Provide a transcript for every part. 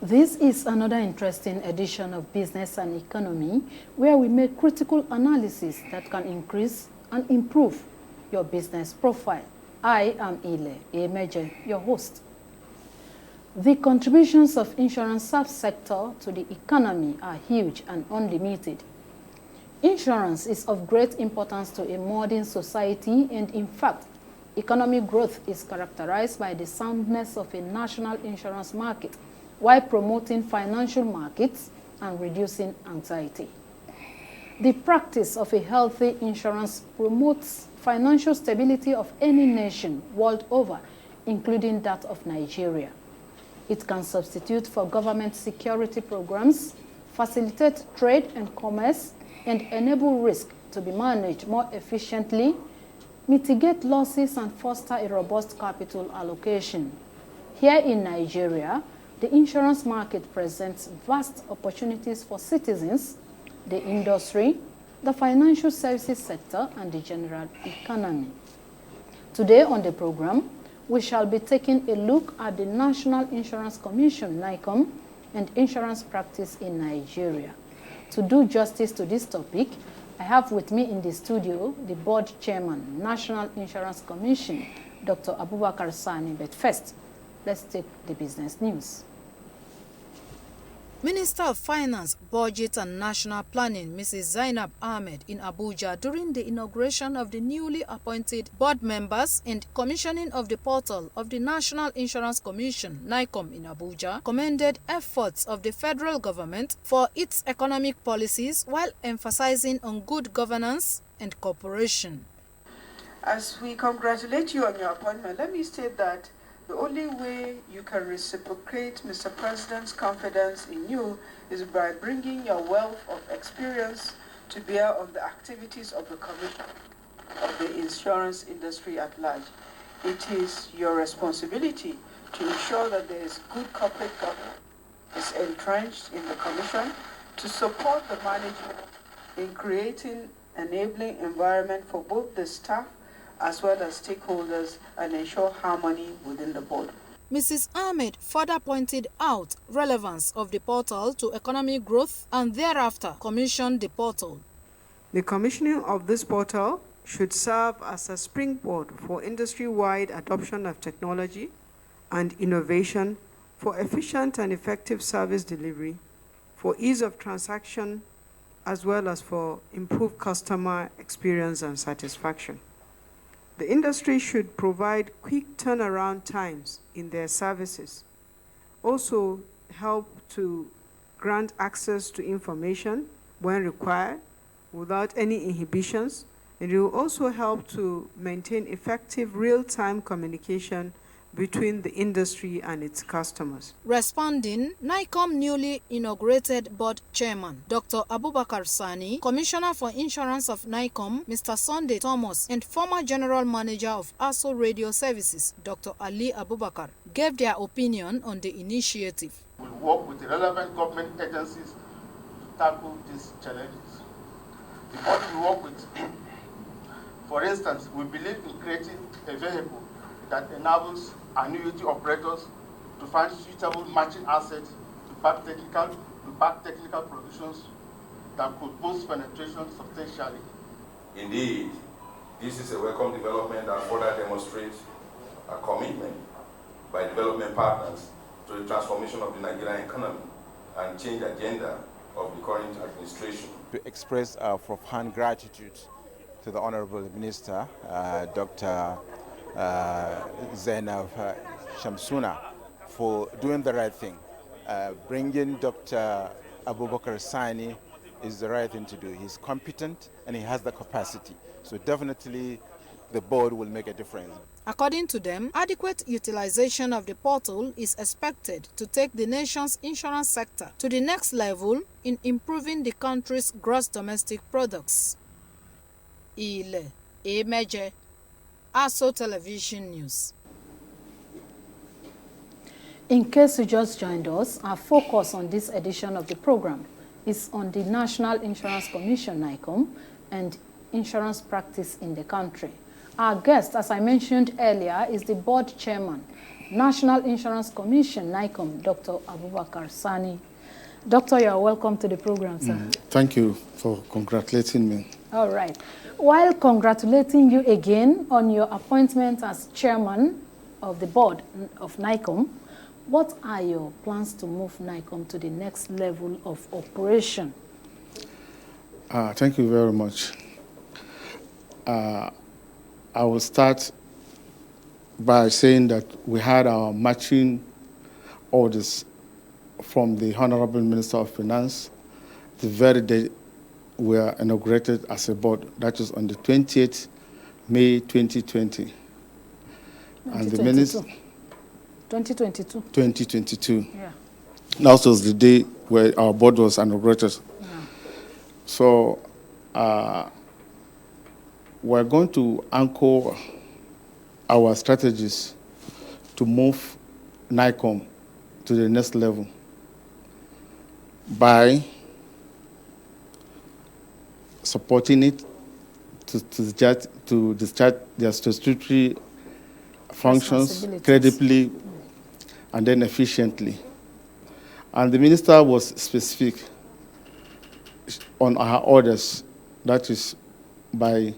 This is another interesting edition of Business and Economy, where we make critical analysis that can increase and improve your business profile. I am Ile Emeje, your host. The contributions of insurance subsector to the economy are huge and unlimited. Insurance is of great importance to a modern society, and in fact, economic growth is characterized by the soundness of a national insurance market while promoting financial markets and reducing anxiety. The practice of a healthy insurance promotes financial stability of any nation world over, including that of Nigeria. It can substitute for government security programs, facilitate trade and commerce, and enable risk to be managed more efficiently, mitigate losses, and foster a robust capital allocation. Here in Nigeria, the insurance market presents vast opportunities for citizens, the industry, the financial services sector, and the general economy. Today on the program, we shall be taking a look at the National Insurance Commission, NICOM, and insurance practice in Nigeria. To do justice to this topic, I have with me in the studio the board chairman, National Insurance Commission, Dr. Abubakar Sani. But first, let's take the business news. Minister of Finance, Budget and National Planning, Mrs. Zainab Ahmed, in Abuja during the inauguration of the newly appointed board members and commissioning of the portal of the National Insurance Commission, NICOM, in Abuja, commended efforts of the federal government for its economic policies while emphasizing on good governance and cooperation. As we congratulate you on your appointment, let me state that the only way you can reciprocate Mr. President's confidence in you is by bringing your wealth of experience to bear on the activities of the Commission of the insurance industry at large. It is your responsibility to ensure that there is good corporate governance is entrenched in the Commission to support the management in creating an enabling environment for both the staff as well as stakeholders and ensure harmony within the board. Mrs. Ahmed further pointed out relevance of the portal to economic growth and thereafter commissioned the portal. The commissioning of this portal should serve as a springboard for industry-wide adoption of technology and innovation for efficient and effective service delivery, for ease of transaction, as well as for improved customer experience and satisfaction. The industry should provide quick turnaround times in their services, also help to grant access to information when required without any inhibitions, and it will also help to maintain effective real-time communication between the industry and its customers. Responding, NICOM newly inaugurated board chairman, Dr. Abubakar Sani, Commissioner for Insurance of NICOM, Mr. Sunday Thomas, and former General Manager of ASO Radio Services, Dr. Ali Abubakar, gave their opinion on the initiative. We will work with the relevant government agencies to tackle these challenges. The board will work with, for instance, we believe in creating a vehicle that enables annuity operators to find suitable matching assets to back technical provisions that could boost penetration substantially. Indeed, this is a welcome development that further demonstrates a commitment by development partners to the transformation of the Nigerian economy and change agenda of the current administration. To express our profound gratitude to the Honorable Minister, Dr. Zainab Shamsuna, for doing the right thing. Bringing Dr. Abubakar Sani is the right thing to do. He's competent and he has the capacity. So definitely the board will make a difference. According to them, adequate utilization of the portal is expected to take the nation's insurance sector to the next level in improving the country's gross domestic products. Ile Emeje, ASO Television News. In case you just joined us, our focus on this edition of the program is on the National Insurance Commission, NICOM, and insurance practice in the country. Our guest, as I mentioned earlier, is the board chairman, National Insurance Commission, NICOM, Dr. Abubakar Sani. Doctor, you are welcome to the program, sir. Thank you for congratulating me. All right. While congratulating you again on your appointment as chairman of the board of NICOM, what are your plans to move NICOM to the next level of operation? Thank you very much. I will start by saying that we had our matching orders from the Honorable Minister of Finance the very day we are inaugurated as a board. That is on the 28th May 2020. And the minister 2022. 2022. Yeah. That was the day where our board was inaugurated. Yeah. So we're going to anchor our strategies to move NICOM to the next level by supporting it to discharge their statutory functions credibly and then efficiently. And the minister was specific on our orders, that is by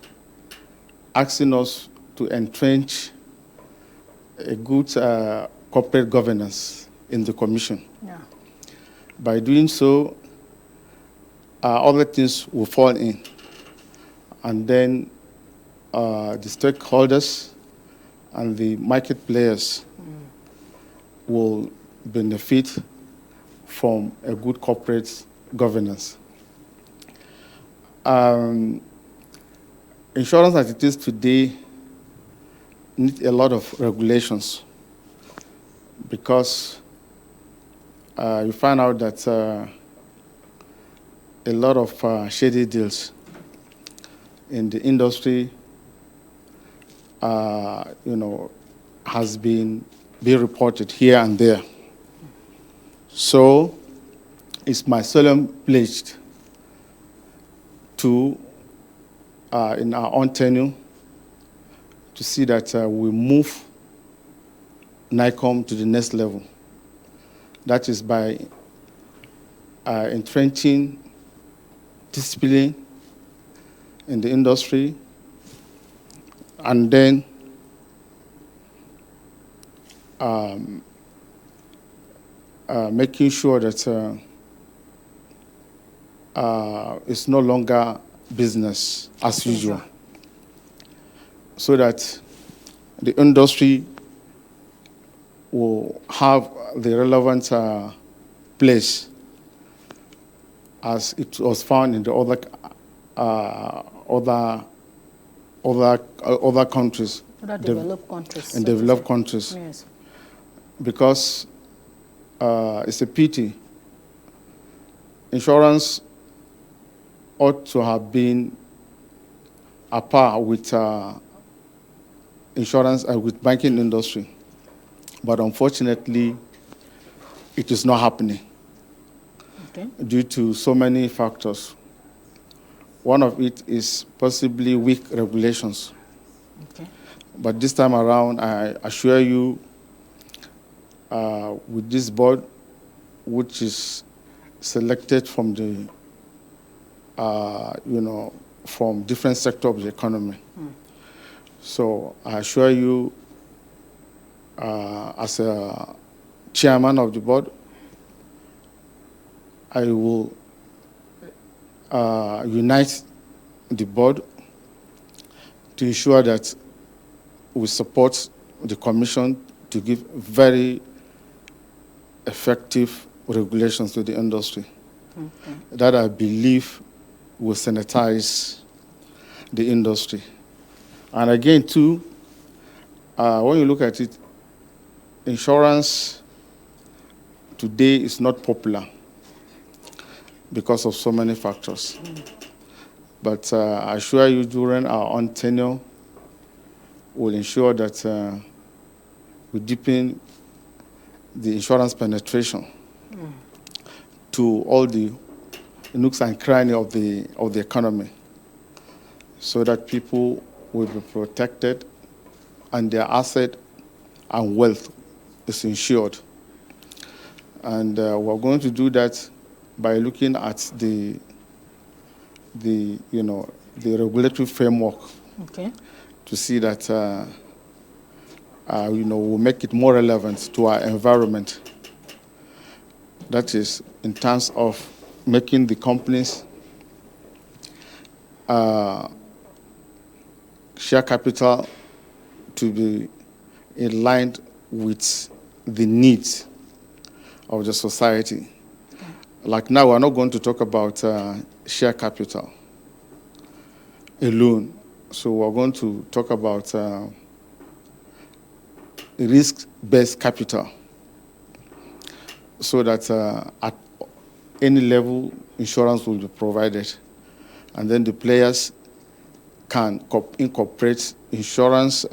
asking us to entrench a good corporate governance in the commission. Yeah. By doing so, other things will fall in. And then the stakeholders and the market players will benefit from a good corporate governance. Insurance as it is today needs a lot of regulations because you find out that a lot of shady deals in the industry, has been reported here and there. So it's my solemn pledge to, in our own tenure, to see that we move NICOM to the next level. That is by entrenching discipline in the industry and then making sure that it's no longer business as usual, so that the industry will have the relevant place as it was found in the other countries. Other developed countries. In developed countries. Yes. Because it's a pity. Insurance ought to have been a par with insurance and with banking industry. But unfortunately, it is not happening. Okay. Due to so many factors. One of it is possibly weak regulations. Okay. But this time around, I assure you, with this board, which is selected from the, from different sectors of the economy. So I assure you, as a chairman of the board, I will unite the board to ensure that we support the commission to give very effective regulations to the industry that I believe will sanitize the industry. And again, too, when you look at it, insurance today is not popular because of so many factors. But I assure you, during our own tenure, we'll ensure that we deepen the insurance penetration to all the nooks and crannies of the economy, so that people will be protected and their asset and wealth is insured. And we're going to do that by looking at the regulatory framework, Okay. to see that we'll make it more relevant to our environment. That is, in terms of making the companies share capital to be aligned with the needs of the society. Like now, we're not going to talk about share capital alone. So we're going to talk about risk-based capital, so that at any level, insurance will be provided. And then the players can incorporate insurance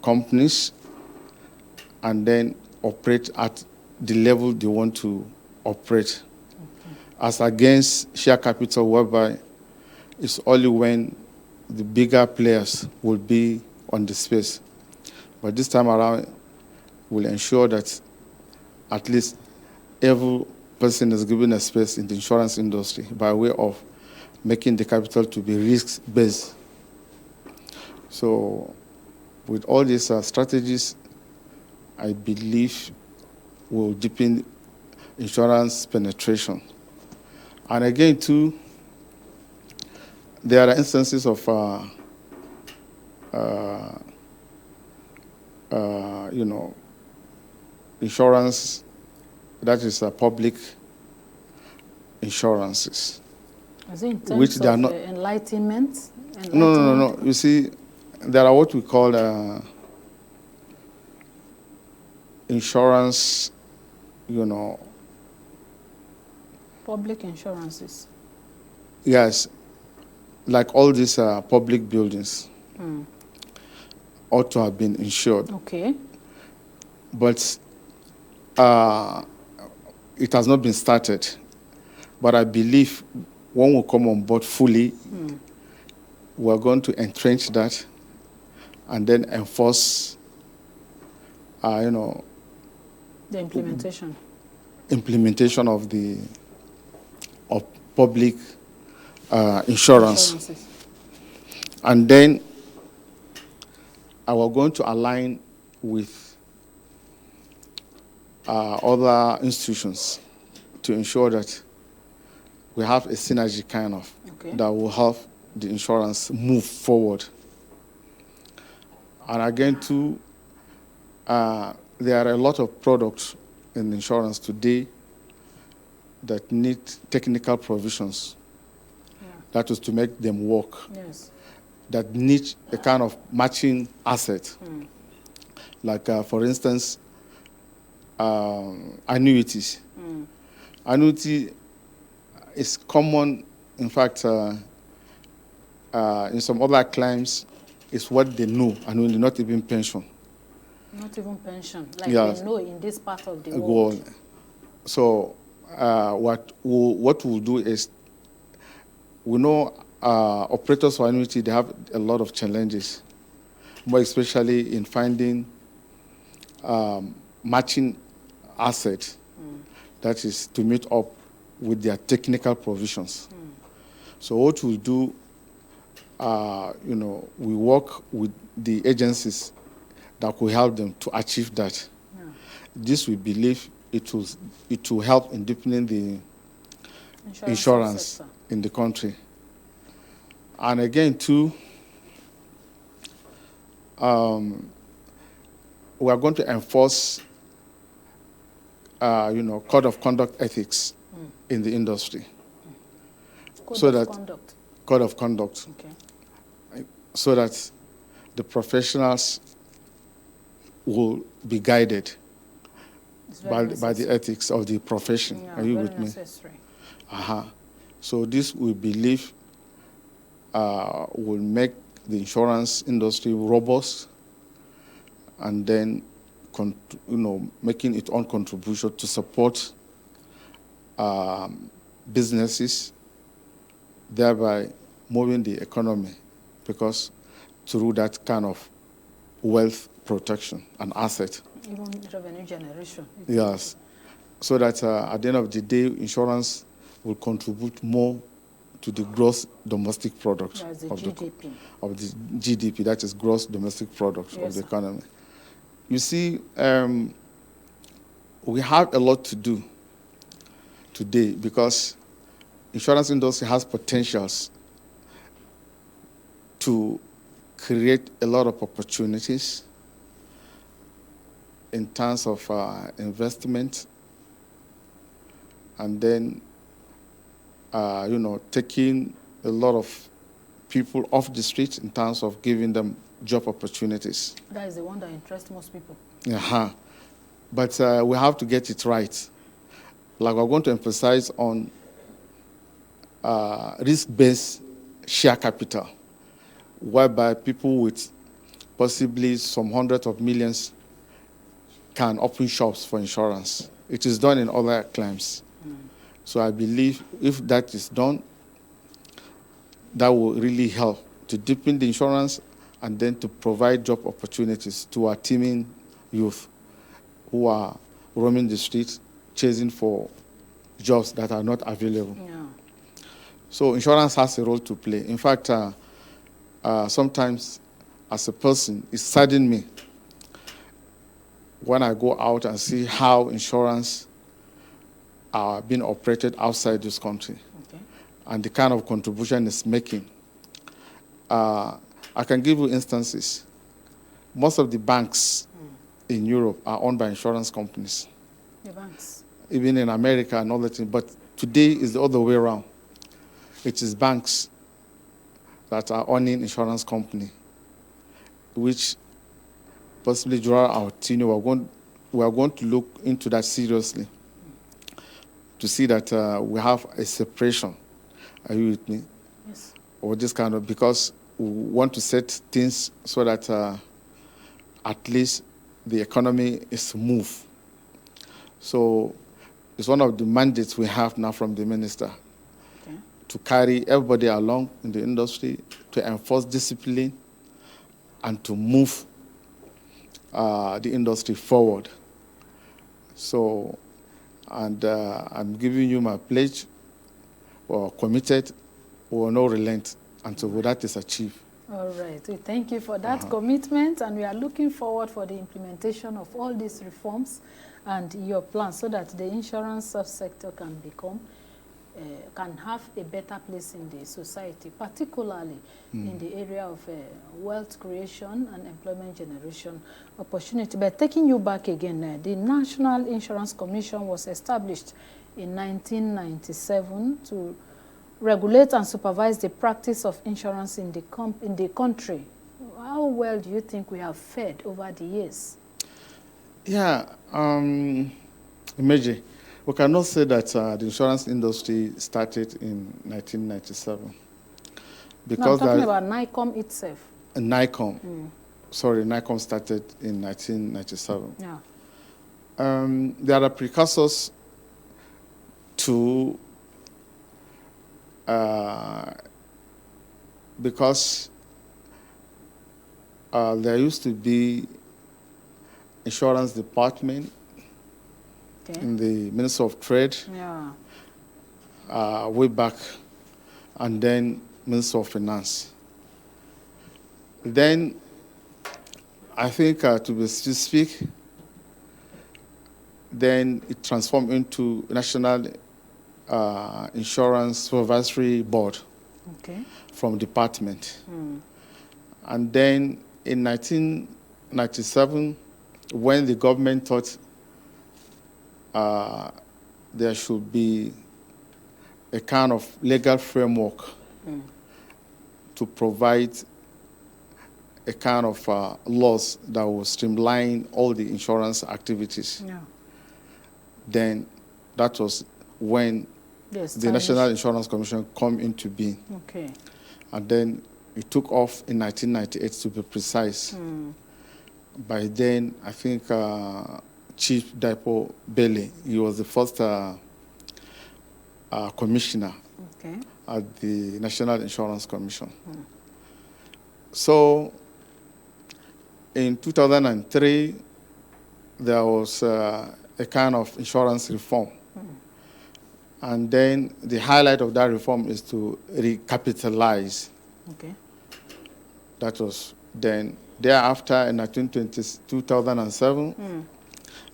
companies and then operate at the level they want to operate. Okay. As against share capital, whereby it's only when the bigger players will be on the space. But this time around, we'll ensure that at least every person is given a space in the insurance industry by way of making the capital to be risk-based. So with all these strategies, I believe will deepen insurance penetration. And again, too, there are instances of insurance that is public insurances. Is it in terms which they are of not, enlightenment? No. You see, there are what we call insurance, Public insurances. Yes, like all these public buildings ought to have been insured. Okay. But it has not been started. But I believe when we come on board fully, we're going to entrench that and then enforce, the implementation of the public insurance. And then we're going to align with other institutions to ensure that we have a synergy kind of that will help the insurance move forward. And again, too, there are a lot of products in insurance today that need technical provisions. That is to make them work. Yes. That need a kind of matching asset. Like, for instance, annuities. Annuity is common, in fact, in some other climes, it's what they know, annuity, not even pension. Not even pension, like they know in this part of the world. So what we'll do is, we know operators for annuity, they have a lot of challenges, more especially in finding matching assets that is to meet up with their technical provisions. So what we'll do, we work with the agencies that will help them to achieve that. This, we believe, it will help in deepening the insurance in the country. And again, too, we are going to enforce, code of conduct ethics in the industry. Code of conduct. Okay. So that the professionals will be guided by the ethics of the profession. Are you with me? Necessary. So this, we believe, will make the insurance industry robust, and then making its own contribution to support businesses, thereby moving the economy because through that kind of wealth protection and asset. Even revenue generation. Yes. So that at the end of the day, insurance will contribute more to the gross domestic product That's the of GDP. of the GDP, that is gross domestic product Yes, of the sir. economy. You see, we have a lot to do today because insurance industry has potentials to create a lot of opportunities in terms of investment, and then taking a lot of people off the street in terms of giving them job opportunities. That is the one that interests most people. Uh-huh. But we have to get it right. Like we're going to emphasize on risk-based share capital, whereby people with possibly some hundreds of millions can open shops for insurance. It is done in other claims. So I believe if that is done, that will really help to deepen the insurance and then to provide job opportunities to our teeming youth who are roaming the streets, chasing for jobs that are not available. Yeah. So insurance has a role to play. In fact, sometimes as a person, it saddens me when I go out and see how insurance are being operated outside this country, Okay. and the kind of contribution it's making. I can give you instances. Most of the banks in Europe are owned by insurance companies, The banks. even in America and all that thing. But today is the other way around. It is banks that are owning insurance company, which possibly during our tenure we are going to look into that seriously to see that we have a separation. Are you with me? Yes. Or this kind of, because we want to set things so that at least the economy is moved. So it's one of the mandates we have now from the minister, Okay. to carry everybody along in the industry, to enforce discipline, and to move the industry forward. So, and I'm giving you my pledge, or committed, we will not relent until that is achieved. All right. We thank you for that commitment, and we are looking forward for the implementation of all these reforms and your plans so that the insurance subsector can become, can have a better place in the society, particularly in the area of wealth creation and employment generation opportunity. But taking you back again, the National Insurance Commission was established in 1997 to regulate and supervise the practice of insurance in the country. How well do you think we have fared over the years? Yeah, Meji, we cannot say that the insurance industry started in 1997. Because no, I'm talking about NICOM itself. NICOM. Sorry, NICOM started in 1997. Yeah. There are precursors to, because there used to be insurance department in the Ministry of Trade, way back, and then Ministry of Finance. Then, I think, to speak, then it transformed into National Insurance Supervisory Board from department. And then in 1997, when the government thought there should be a kind of legal framework to provide a kind of laws that will streamline all the insurance activities. Then that was when the National Insurance Commission come into being. And then it took off in 1998, to be precise. By then, I think Chief Daipo Bailey, he was the first commissioner at the National Insurance Commission. So in 2003, there was a kind of insurance reform. And then the highlight of that reform is to recapitalize. Okay. That was then. Thereafter, in 2007,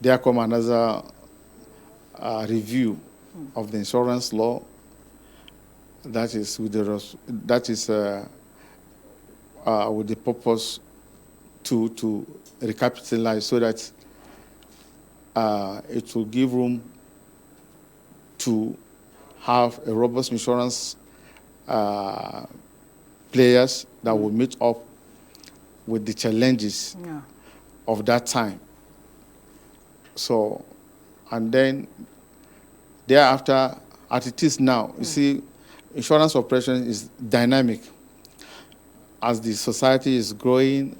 there come another review of the insurance law. That is with the purpose to recapitalize, so that it will give room to have a robust insurance players that will meet up with the challenges of that time. So, and then thereafter, as it is now, you see, insurance operation is dynamic. As the society is growing,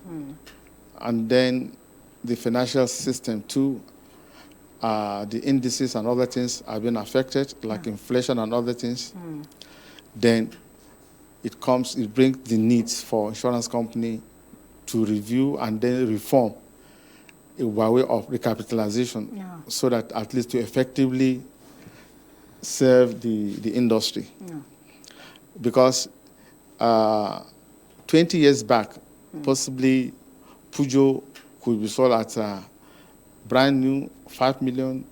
and then the financial system too, the indices and other things have been affected, like inflation and other things, then it brings the needs for insurance company to review and then reform by way of recapitalization, so that at least to effectively serve the industry. Because 20 years back, possibly Pujo could be sold at brand new 5 million,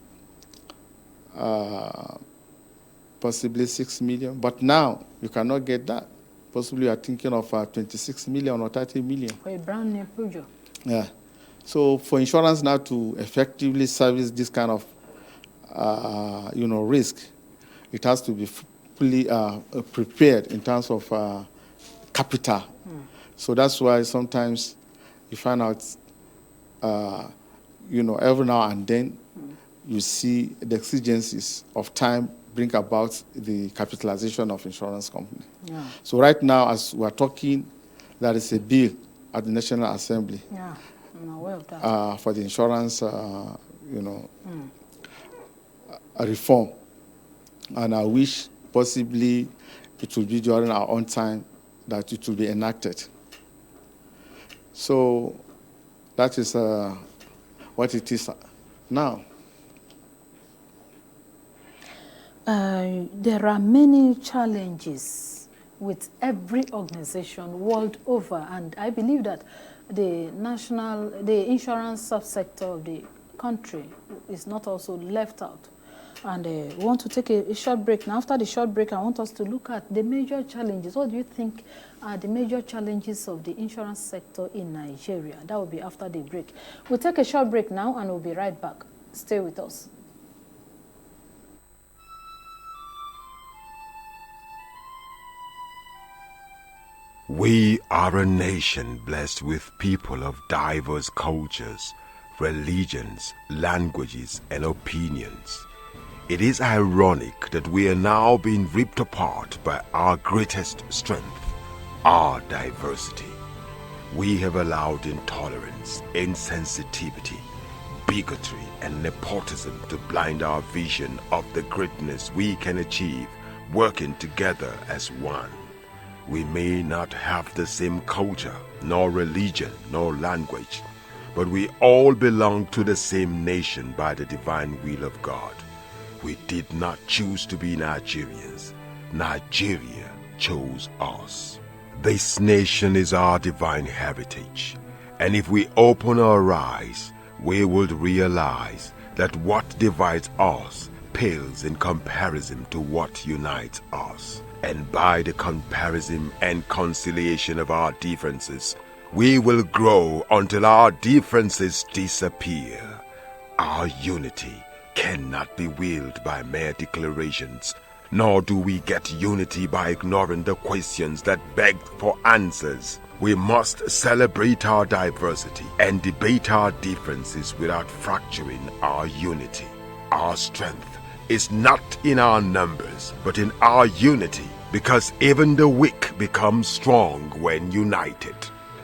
possibly 6 million. But now you cannot get that. Possibly you are thinking of 26 million or 30 million. For a brand new Pujo. Yeah. So for insurance now to effectively service this kind of risk, it has to be fully prepared in terms of capital. So that's why sometimes you find out, every now and then you see the exigencies of time bring about the capitalization of insurance company. So right now, as we are talking, there is a bill at the National Assembly for the insurance, a reform. And I wish possibly it will be during our own time that it will be enacted. So that is what it is now. There are many challenges with every organization world over, and I believe that the insurance subsector of the country is not also left out. And we want to take a short break. Now, after the short break, I want us to look at the major challenges. What do you think are the major challenges of the insurance sector in Nigeria? That will be after the break. We'll take a short break now, and we'll be right back. Stay with us. We are a nation blessed with people of diverse cultures, religions, languages, and opinions. It is ironic that we are now being ripped apart by our greatest strength, our diversity. We have allowed intolerance, insensitivity, bigotry, and nepotism to blind our vision of the greatness we can achieve working together as one. We may not have the same culture, nor religion, nor language, but we all belong to the same nation by the divine will of God. We did not choose to be Nigerians. Nigeria chose us. This nation is our divine heritage, and if we open our eyes, we will realize that what divides us pales in comparison to what unites us. And by the comparison and conciliation of our differences, we will grow until our differences disappear. Our unity cannot be willed by mere declarations, nor do we get unity by ignoring the questions that beg for answers. We must celebrate our diversity and debate our differences without fracturing our unity. Our strength is not in our numbers, but in our unity, because even the weak become strong when united.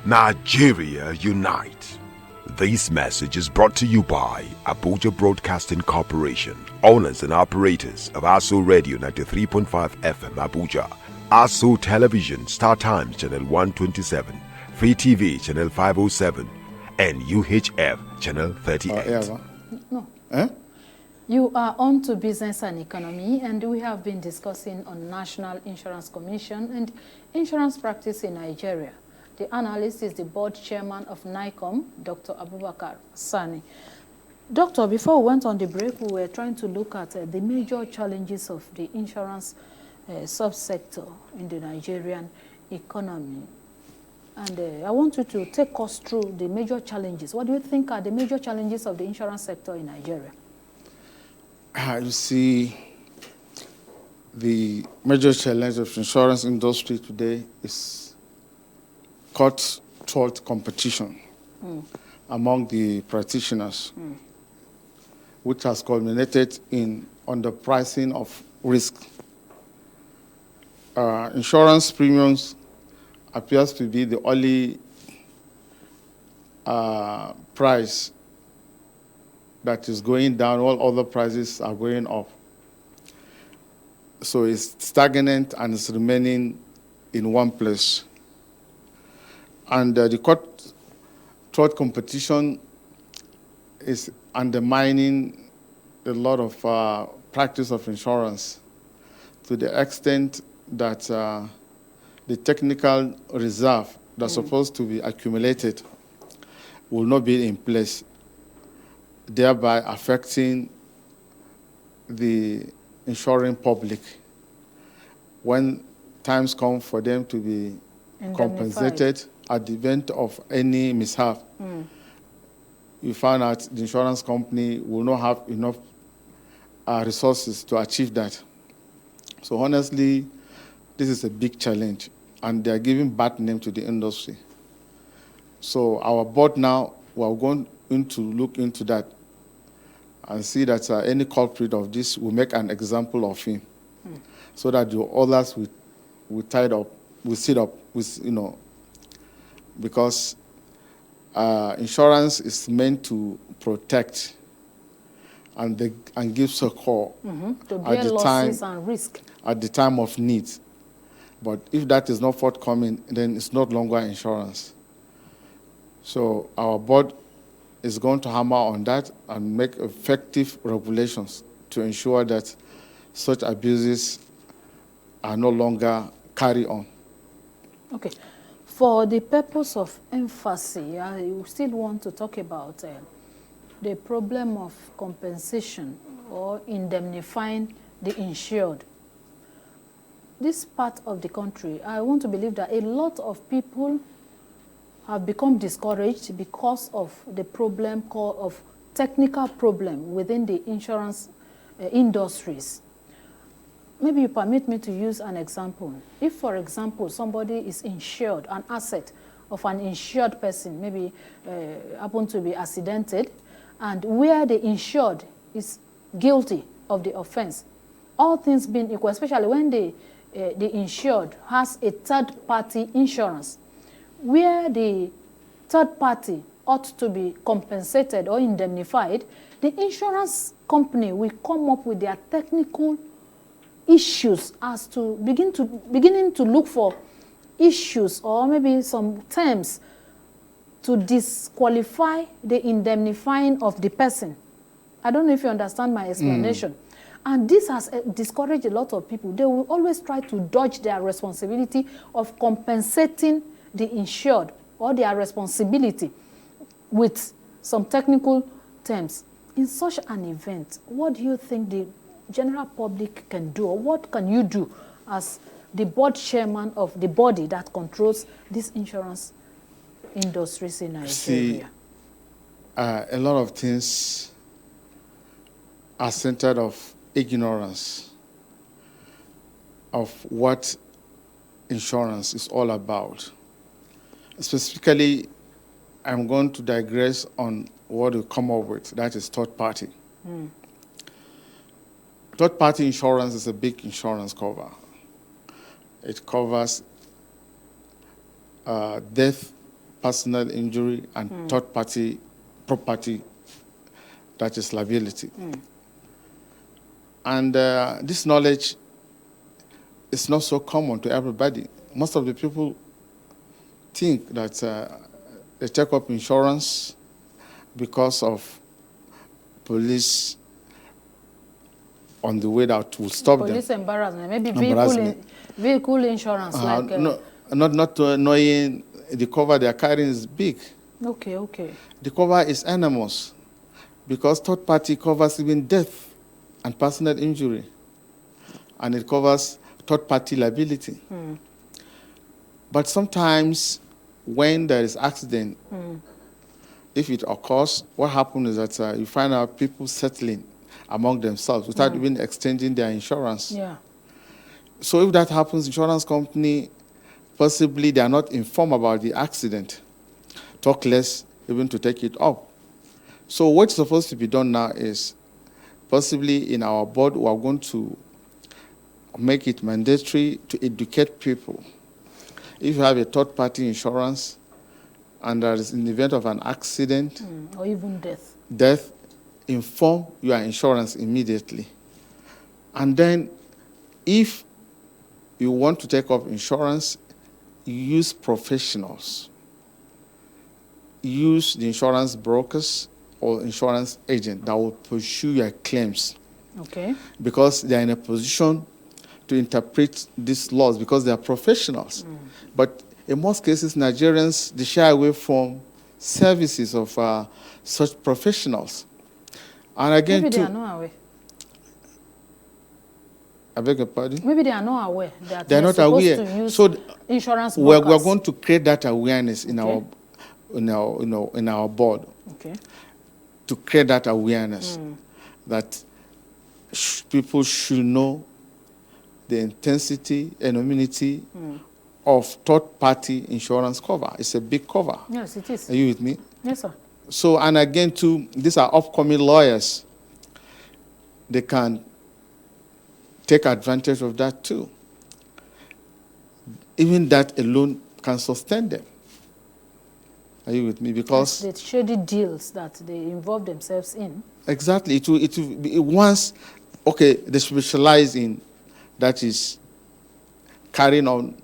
Nigeria unite. This message is brought to you by Abuja Broadcasting Corporation, owners and operators of ASO Radio 93.5 FM Abuja, ASO Television Star Times Channel 127, Free TV channel 507, and UHF channel 38. No. Eh? You are on to business and economy, and we have been discussing on National Insurance Commission and insurance practice in Nigeria. The analyst is the board chairman of NICOM, Dr. Abubakar Sani. Doctor, before we went on the break, we were trying to look at the major challenges of the insurance subsector in the Nigerian economy. And I want you to take us through the major challenges. What do you think are the major challenges of the insurance sector in Nigeria? You see, the major challenge of the insurance industry today is cutthroat competition among the practitioners, which has culminated in underpricing of risk. Insurance premiums appears to be the only price that is going down. All other prices are going up. So it's stagnant and it's remaining in one place. And the cutthroat competition is undermining a lot of practice of insurance to the extent that the technical reserve that's supposed to be accumulated will not be in place, thereby affecting the insuring public when times come for them to be compensated at the event of any mishap. You find out the insurance company will not have enough resources to achieve that. So honestly, this is a big challenge, and they are giving bad name to the industry. So our board now, we are going to look into that and see that any culprit of this will make an example of him, so that the others will sit up, because insurance is meant to protect and give support to bear losses and risk at the time of need. But if that is not forthcoming, then it's no longer insurance. So our board is going to hammer on that and make effective regulations to ensure that such abuses are no longer carried on. Okay. For the purpose of emphasis, I still want to talk about the problem of compensation or indemnifying the insured. This part of the country, I want to believe that a lot of people have become discouraged because of the problem of technical problem within the insurance industries. Maybe you permit me to use an example. If, for example, somebody is insured, an asset of an insured person, maybe happen to be accidented, and where the insured is guilty of the offense, all things being equal, especially when the insured has a third-party insurance, where the third party ought to be compensated or indemnified, the insurance company will come up with their technical issues as to beginning to look for issues or maybe some terms to disqualify the indemnifying of the person. I don't know if you understand my explanation. And this has discouraged a lot of people. They will always try to dodge their responsibility of compensating the insured or their responsibility with some technical terms. In such an event, what do you think the general public can do, or what can you do as the board chairman of the body that controls these insurance industries in Nigeria? See, a lot of things are centered of ignorance of what insurance is all about. Specifically, I'm going to digress on what we come up with, that is third party. Third-party insurance is a big insurance cover. It covers death, personal injury, and third-party property, that is liability. And this knowledge is not so common to everybody. Most of the people think that they take up insurance because of police on the way that will stop Police them. embarrassment, maybe Embarrassment. vehicle insurance, like. No, not knowing the cover they are carrying is big. Okay, okay. The cover is enormous because third party covers even death and personal injury, and it covers third party liability. But sometimes when there is accident, if it occurs, what happens is that you find out people settling among themselves without even extending their insurance. Yeah. So if that happens, insurance company, possibly they are not informed about the accident, talk less even to take it up. So what's supposed to be done now is, possibly in our board, we are going to make it mandatory to educate people. If you have a third-party insurance and there is an event of an accident, Or even death, inform your insurance immediately. And then if you want to take up insurance, use professionals. Use the insurance brokers or insurance agent that will pursue your claims. Okay. Because they are in a position to interpret these laws because they are professionals. But in most cases, Nigerians, they shy away from services of such professionals. And again, Maybe they are not aware. I beg your pardon? Maybe they are not aware that They are not supposed aware. to use So insurance we're brokers. going to create that awareness in Okay. our board, Okay. to create that awareness that people should know the intensity and immunity of third-party insurance cover. It's a big cover. Yes, it is. Are you with me? Yes, sir. So, and again, too, these are upcoming lawyers. They can take advantage of that, too. Even that alone can sustain them. Are you with me? Because the shady deals that they involve themselves in. exactly, it will be once, okay, they specialize in, that is, carrying on,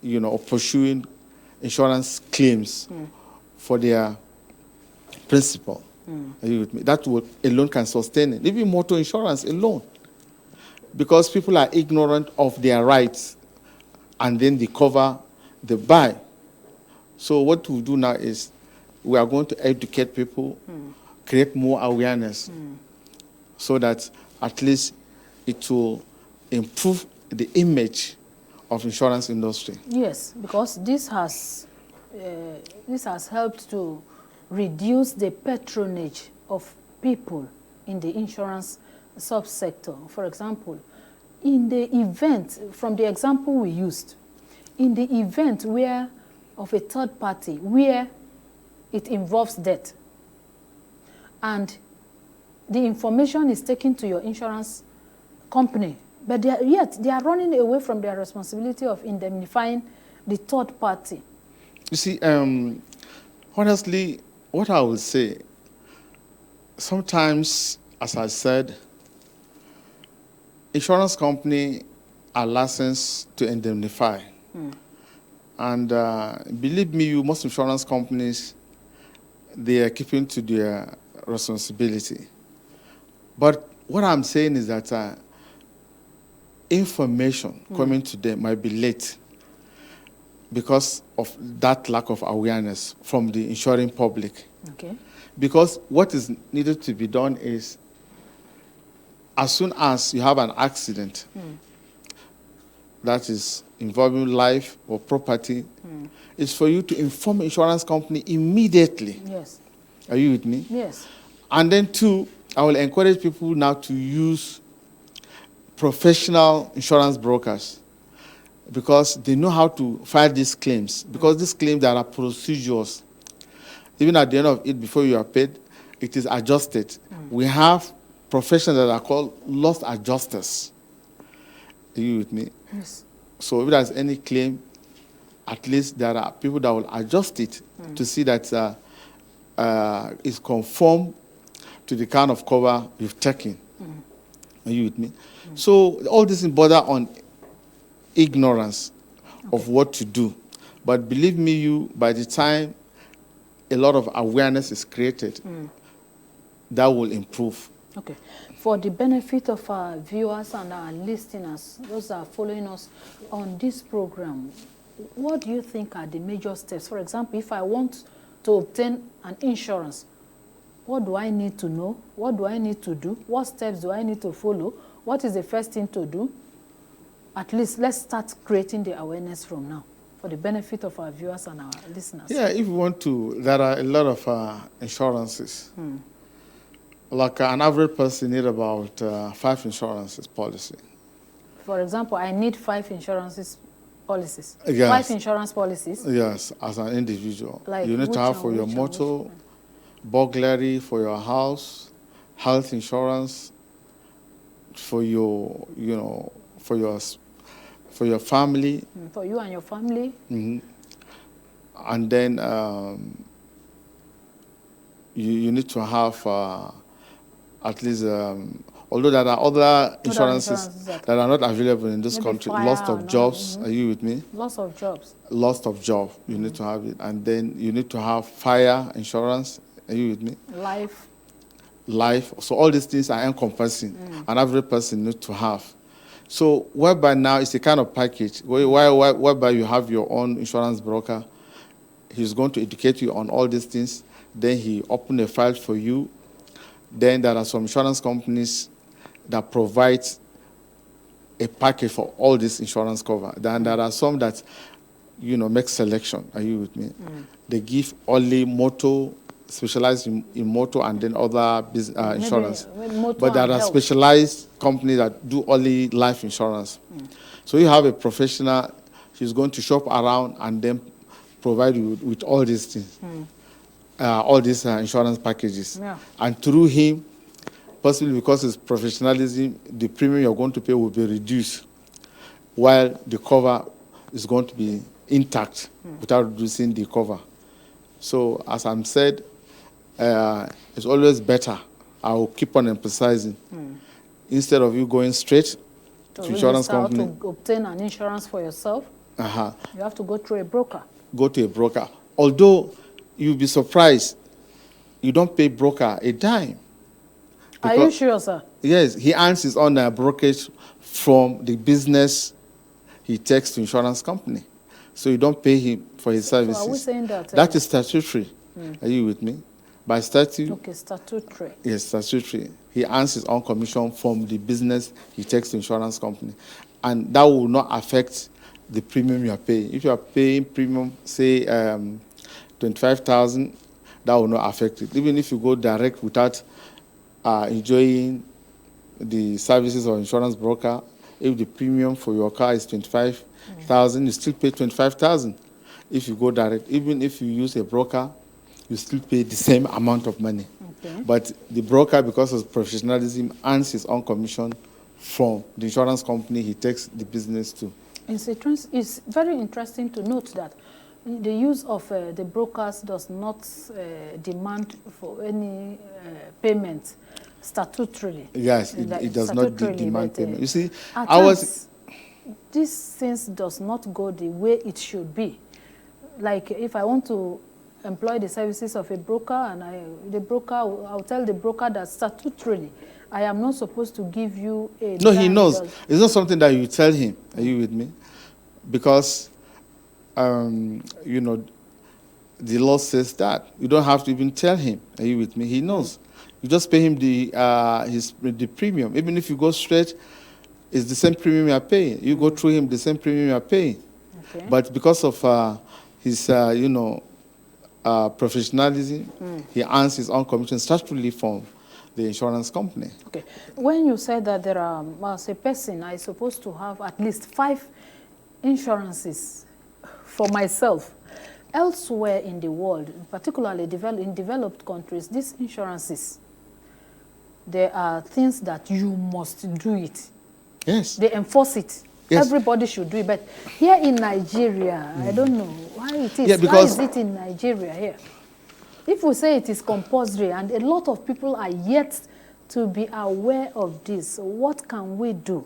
or pursuing insurance claims for their principal. Are you with me? That will alone can sustain it. Even motor insurance alone. Because people are ignorant of their rights and then they cover the buy. So what we do now is we are going to educate people, create more awareness so that at least it will improve the image of insurance industry. Yes, because this has helped to reduce the patronage of people in the insurance subsector. For example, in the event, from the example we used, in the event where of a third party where it involves death and the information is taken to your insurance company, but yet they are running away from their responsibility of indemnifying the third party. You see, honestly, what I would say, sometimes, as I said, insurance companies are licensed to indemnify. And believe me, most insurance companies, they are keeping to their responsibility. But what I'm saying is that information coming to them might be late because of that lack of awareness from the insuring public. Okay. Because what is needed to be done is, as soon as you have an accident that is involving life or property, it's for you to inform insurance company immediately. Yes. Are you with me? Yes. And then two, I will encourage people now to use professional insurance brokers because they know how to file these claims. Because these claims, there are procedures. Even at the end of it, before you are paid, it is adjusted. We have professions that are called loss adjusters. Are you with me? Yes. So if there's any claim, at least there are people that will adjust it to see that it's conform to the kind of cover you've taken. Are you with me? So all this is border on ignorance of what to do. But believe me, by the time a lot of awareness is created, that will improve. Okay. For the benefit of our viewers and our listeners, those that are following us on this program, what do you think are the major steps? For example, if I want to obtain an insurance, what do I need to know? What do I need to do? What steps do I need to follow? What is the first thing to do? At least let's start creating the awareness from now for the benefit of our viewers and our listeners. Yeah, if you want to, there are a lot of insurances. Like an average person need about 5 insurances policy. For example, I need 5 insurances policies. Yes. 5 insurance policies? Yes, as an individual. Like you need to have for your motor, burglary, for your house, health insurance, for your, for your family. For you and your family. And then you need to have at least, although there are other insurances that are not available in this country, loss of jobs, are you with me? Loss of jobs. Loss of job, you need to have it. And then you need to have fire insurance, are you with me? Life. So all these things are encompassing, and every person needs to have. So whereby now it's a kind of package, whereby you have your own insurance broker. He's going to educate you on all these things. Then he open a file for you. Then there are some insurance companies that provide a package for all this insurance cover. Then there are some that, make selection. Are you with me? They give only motor, specialized in motor, and then other insurance. But there are specialized companies that do only life insurance. So you have a professional, he's going to shop around and then provide you with all these things. All these insurance packages. And through him, possibly because his professionalism, the premium you're going to pay will be reduced, while the cover is going to be intact without reducing the cover. So, as I'm said, it's always better. I will keep on emphasizing. Instead of you going straight to insurance company. To obtain an insurance for yourself, you have to go through a broker. Go to a broker. Although you'll be surprised, you don't pay broker a dime. Are you sure, sir? Yes, he earns his own brokerage from the business he takes to insurance company. So you don't pay him for his services. So are we saying that? That is statutory. Are you with me? By statute. Okay, statutory. Yes, statutory. He earns his own commission from the business he takes to insurance company. And that will not affect the premium you are paying. If you are paying premium, say, 25,000, that will not affect it. Even if you go direct without enjoying the services of insurance broker, if the premium for your car is 25,000, you still pay 25,000. If you go direct, even if you use a broker, you still pay the same amount of money. But the broker, because of professionalism, earns his own commission from the insurance company he takes the business to. It's very interesting to note that the use of the brokers does not demand for any payment statutorily. Yes, it does not demand payment. You see, this things does not go the way it should be. Like if I want to employ the services of a broker, and I'll tell the broker that statutorily I am not supposed to give you a... No, he knows. It's not something that you tell him. Are you with me? Because, the law says that. You don't have to even tell him. Are you with me? He knows. You just pay him the premium. Even if you go straight, it's the same premium you are paying. You go through him, the same premium you are paying. Okay. But because of his, professionalism, he earns his own commission statutorily from the insurance company. Okay. When you said that there are, as a person, I'm supposed to have at least 5 insurances for myself. Elsewhere in the world, particularly in developed countries, these insurances, there are things that you must do it. Yes. They enforce it. Yes. Everybody should do it. But here in Nigeria, I don't know why it is. Yeah, because why is it in Nigeria here? If we say it is compulsory, and a lot of people are yet to be aware of this, what can we do?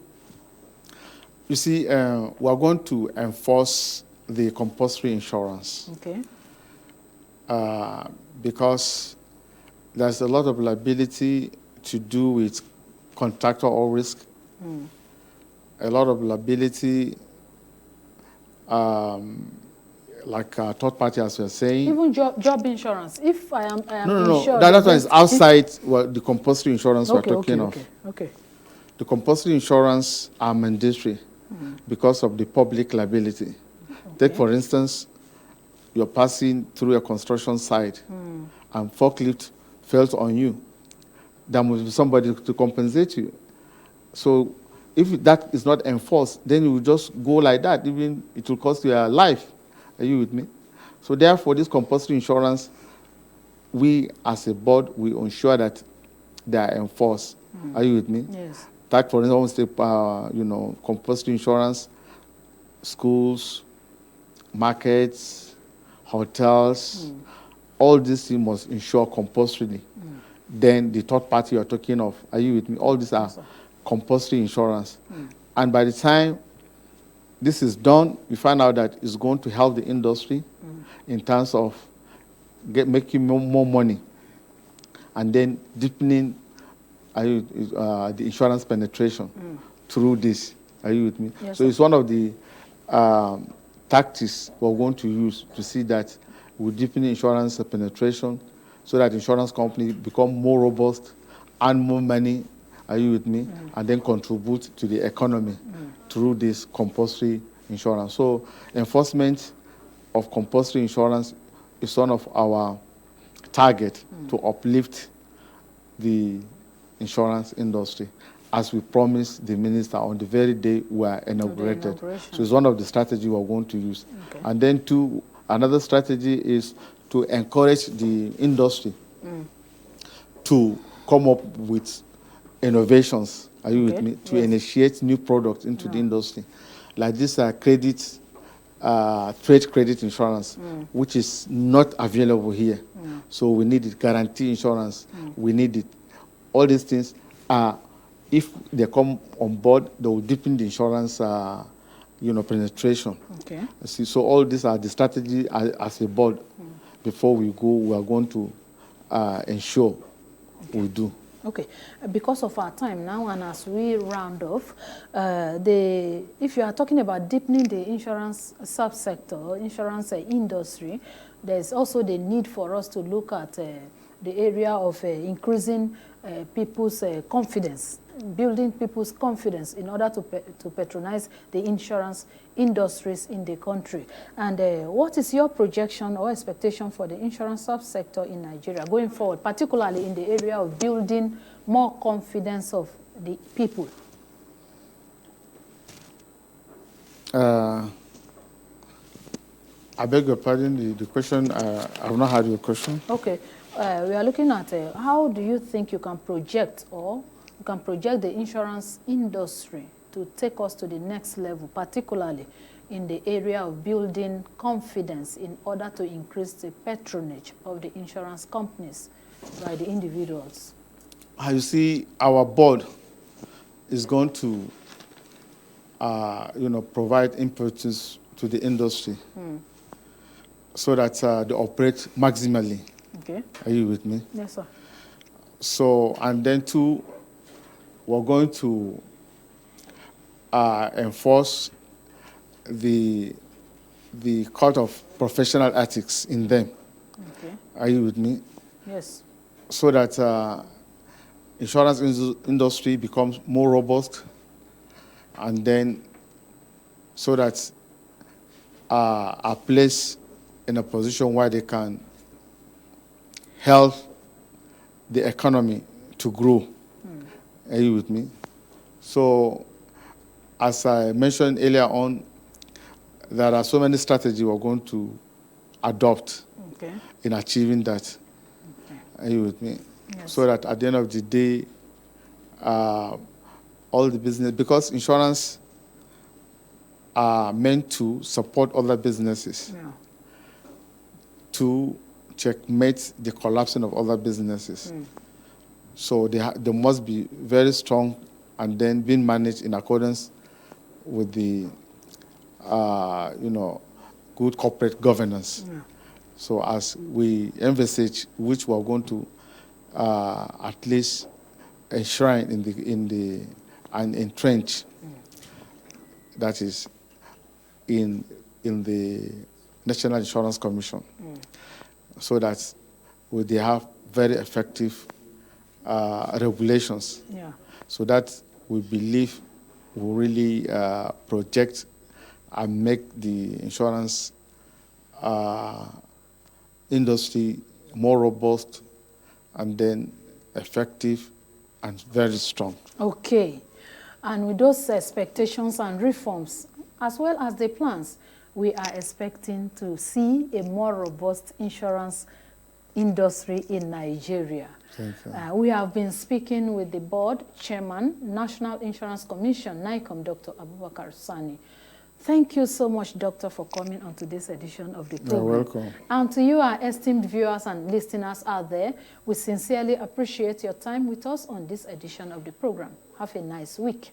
You see, we are going to enforce the compulsory insurance. Okay. Because there's a lot of liability to do with contractor or risk, a lot of liability, like third party, as you're saying. Even job insurance. If I am No. insured That one is against- outside the compulsory insurance we're talking of. Okay. The compulsory insurance are mandatory because of the public liability. Take, for instance, you're passing through a construction site and forklift fails on you. There must be somebody to compensate you. So if that is not enforced, then you will just go like that. Even it will cost you your life. Are you with me? So therefore, this compulsory insurance, we as a board, we ensure that they are enforced. Are you with me? Yes. That, for instance, compulsory insurance, schools, markets, hotels, all these things must insure compulsorily. Then the third party you're talking of, are you with me? All these are compulsory insurance. And by the time this is done, you find out that it's going to help the industry in terms of making more money and then deepening the insurance penetration through this. Are you with me? Yes, So sir. it's one of the tactics we're going to use to see that we deepen insurance penetration so that insurance companies become more robust, earn more money, are you with me, and then contribute to the economy through this compulsory insurance. So enforcement of compulsory insurance is one of our target to uplift the insurance industry, as we promised the minister on the very day we are inaugurated. inauguration. So it's one of the strategies we're going to use. Okay. And then another strategy is to encourage the industry to come up with innovations, are you with Okay. me, to Yes. initiate new products into the industry. Like this trade credit insurance, which is not available here. So we need it. Guarantee insurance, we need it. All these things are, if they come on board, they will deepen the insurance, penetration. Okay. See, so all these are the strategy as a board. Before we go, we are going to ensure we do. Okay, because of our time now, and as we round off, if you are talking about deepening the insurance subsector, insurance industry, there's also the need for us to look at the area of increasing people's confidence, building people's confidence in order to patronize the insurance industries in the country. And what is your projection or expectation for the insurance subsector in Nigeria going forward, particularly in the area of building more confidence of the people? I beg your pardon, the question, I've not heard your question. Okay, we are looking at how do you think you can project the insurance industry to take us to the next level, particularly in the area of building confidence in order to increase the patronage of the insurance companies by the individuals? You see, our board is going to, provide impetus to the industry so that they operate maximally. Okay. Are you with me? Yes, sir. So, and then we're going to enforce the code of professional ethics in them. Okay. Are you with me? Yes. So that insurance industry becomes more robust, and then so that are placed in a position where they can help the economy to grow. Are you with me? So, as I mentioned earlier on, there are so many strategies we're going to adopt in achieving that. Okay. Are you with me? Yes. So that at the end of the day, all the business, because insurance are meant to support other businesses, to checkmate the collapsing of other businesses. So they must be very strong and then being managed in accordance with the good corporate governance. Yeah. So as we envisage, which we are going to at least enshrine and entrench, that is in the National Insurance Commission, so that they have very effective regulations. Yeah. So that we believe will really project and make the insurance industry more robust and then effective and very strong. Okay. And with those expectations and reforms, as well as the plans, we are expecting to see a more robust insurance industry in Nigeria. We have been speaking with the board chairman, National Insurance Commission, NICOM, Dr. Abubakar Sani. Thank you so much, Doctor, for coming on to this edition of the program. You're welcome. And to you, our esteemed viewers and listeners out there, we sincerely appreciate your time with us on this edition of the program. Have a nice week.